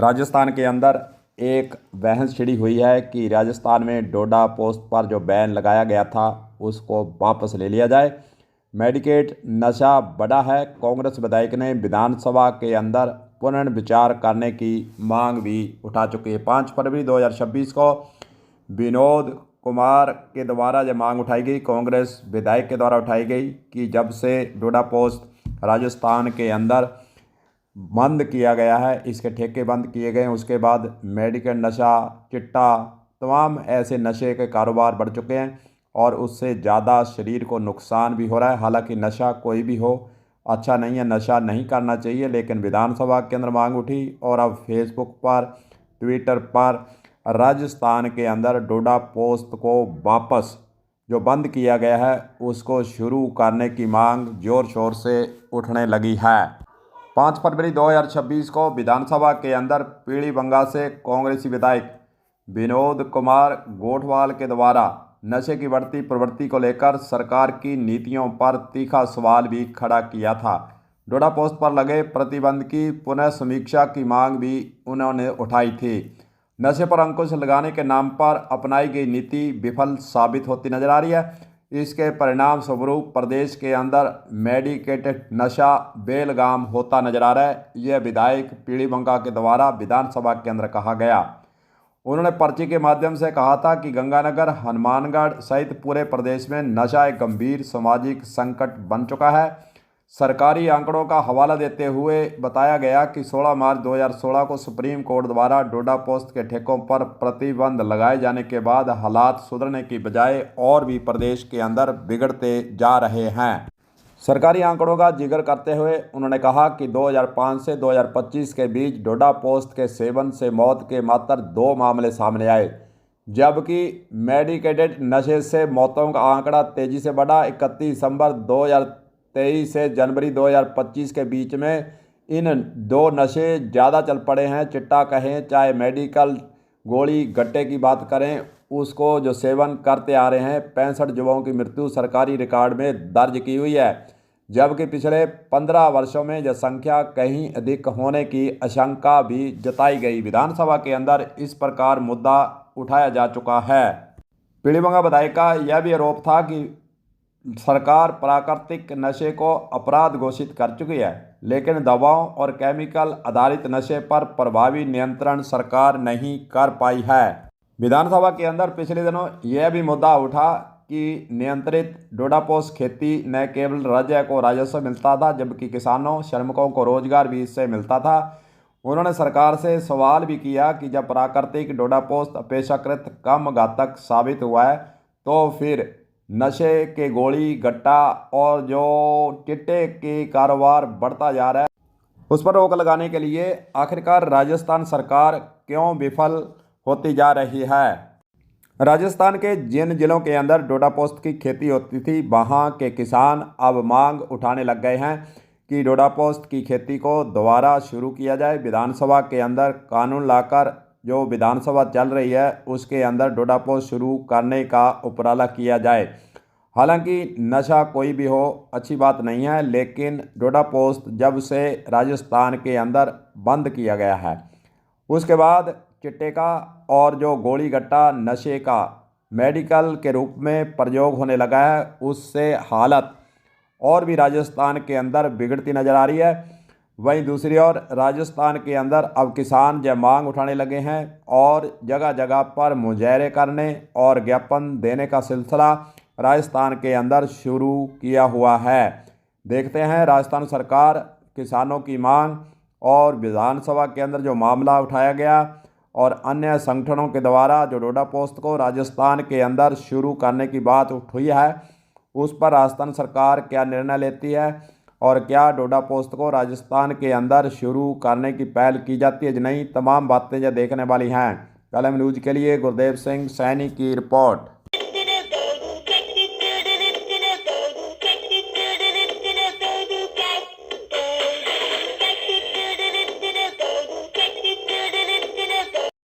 राजस्थान के अंदर एक बहस छिड़ी हुई है कि राजस्थान में डोडा पोस्ट पर जो बैन लगाया गया था उसको वापस ले लिया जाए। मेडिकेट नशा बड़ा है। कांग्रेस विधायक ने विधानसभा के अंदर पुनर्विचार करने की मांग भी उठा चुकी है। 5 फरवरी 2026 को विनोद कुमार के द्वारा यह मांग उठाई गई, कांग्रेस विधायक के द्वारा उठाई गई कि जब से डोडा पोस्ट राजस्थान के अंदर बंद किया गया है, इसके ठेके बंद किए गए हैं, उसके बाद मेडिकल नशा, चिट्टा, तमाम ऐसे नशे के कारोबार बढ़ चुके हैं और उससे ज़्यादा शरीर को नुकसान भी हो रहा है। हालांकि नशा कोई भी हो अच्छा नहीं है, नशा नहीं करना चाहिए, लेकिन विधानसभा के अंदर मांग उठी और अब फेसबुक पर, ट्विटर पर राजस्थान के अंदर डोडा पोस्ट को वापस जो बंद किया गया है उसको शुरू करने की मांग ज़ोर शोर से उठने लगी है। 5 फरवरी 2026 को विधानसभा के अंदर पीलीभंगा से कांग्रेसी विधायक विनोद कुमार गोठवाल के द्वारा नशे की बढ़ती प्रवृत्ति को लेकर सरकार की नीतियों पर तीखा सवाल भी खड़ा किया था। डोडा पोस्ट पर लगे प्रतिबंध की पुनः समीक्षा की मांग भी उन्होंने उठाई थी। नशे पर अंकुश लगाने के नाम पर अपनाई गई नीति विफल साबित होती नजर आ रही है। इसके परिणाम स्वरूप प्रदेश के अंदर मेडिकेटेड नशा बेलगाम होता नजर आ रहा है। यह विधायक पीलीभंगा के द्वारा विधानसभा के अंदर कहा गया। उन्होंने पर्ची के माध्यम से कहा था कि गंगानगर, हनुमानगढ़ सहित पूरे प्रदेश में नशा एक गंभीर सामाजिक संकट बन चुका है। सरकारी आंकड़ों का हवाला देते हुए बताया गया कि 16 मार्च 2016 को सुप्रीम कोर्ट द्वारा डोडा पोस्ट के ठेकों पर प्रतिबंध लगाए जाने के बाद हालात सुधरने की बजाय और भी प्रदेश के अंदर बिगड़ते जा रहे हैं। सरकारी आंकड़ों का जिक्र करते हुए उन्होंने कहा कि 2005 से 2025 के बीच डोडा पोस्ट के सेवन से मौत के मात्र 2 मामले सामने आए, जबकि मेडिकेटेड नशे से मौतों का आंकड़ा तेजी से बढ़ा। 31 दिसंबर 2023 से जनवरी 2025 के बीच में इन 2 नशे ज़्यादा चल पड़े हैं। चिट्टा कहें चाहे मेडिकल गोली गट्टे की बात करें, उसको जो सेवन करते आ रहे हैं, 65 युवाओं की मृत्यु सरकारी रिकॉर्ड में दर्ज की हुई है, जबकि पिछले 15 वर्षों में यह संख्या कहीं अधिक होने की आशंका भी जताई गई। विधानसभा के अंदर इस प्रकार मुद्दा उठाया जा चुका है। पीलीभंगा विधायक का यह भी आरोप था कि सरकार प्राकृतिक नशे को अपराध घोषित कर चुकी है, लेकिन दवाओं और केमिकल आधारित नशे पर प्रभावी नियंत्रण सरकार नहीं कर पाई है। विधानसभा के अंदर पिछले दिनों यह भी मुद्दा उठा कि नियंत्रित डोडा पोस्ट खेती न केवल राज्य को राजस्व मिलता था, जबकि किसानों, श्रमिकों को रोजगार भी इससे मिलता था। उन्होंने सरकार से सवाल भी किया कि जब प्राकृतिक डोडा पोस्ट अपेक्षाकृत कम घातक साबित हुआ है, तो फिर नशे के गोली गट्टा और जो चिट्टे के कारोबार बढ़ता जा रहा है, उस पर रोक लगाने के लिए आखिरकार राजस्थान सरकार क्यों विफल होती जा रही है। राजस्थान के जिन जिलों के अंदर डोडा पोस्ट की खेती होती थी, वहां के किसान अब मांग उठाने लग गए हैं कि डोडा पोस्ट की खेती को दोबारा शुरू किया जाए। विधानसभा के अंदर कानून लाकर जो विधानसभा चल रही है उसके अंदर डोडा पोस्ट शुरू करने का उपराला किया जाए। हालांकि नशा कोई भी हो अच्छी बात नहीं है, लेकिन डोडा पोस्ट जब से राजस्थान के अंदर बंद किया गया है, उसके बाद चिट्टे का और जो गोली गट्टा नशे का मेडिकल के रूप में प्रयोग होने लगा है, उससे हालत और भी राजस्थान के अंदर बिगड़ती नज़र आ रही है। वहीं दूसरी ओर राजस्थान के अंदर अब किसान जब मांग उठाने लगे हैं और जगह जगह पर मुजाहरे करने और ज्ञापन देने का सिलसिला राजस्थान के अंदर शुरू किया हुआ है। देखते हैं राजस्थान सरकार किसानों की मांग और विधानसभा के अंदर जो मामला उठाया गया और अन्य संगठनों के द्वारा जो डोडा पोस्ट को राजस्थान के अंदर शुरू करने की बात उठी है, उस पर राजस्थान सरकार क्या निर्णय लेती है और क्या डोडा पोस्ट को राजस्थान के अंदर शुरू करने की पहल की जाती है, नहीं, तमाम बातें जो देखने वाली हैं। कलम न्यूज़ के लिए गुरदेव सिंह सैनी की रिपोर्ट।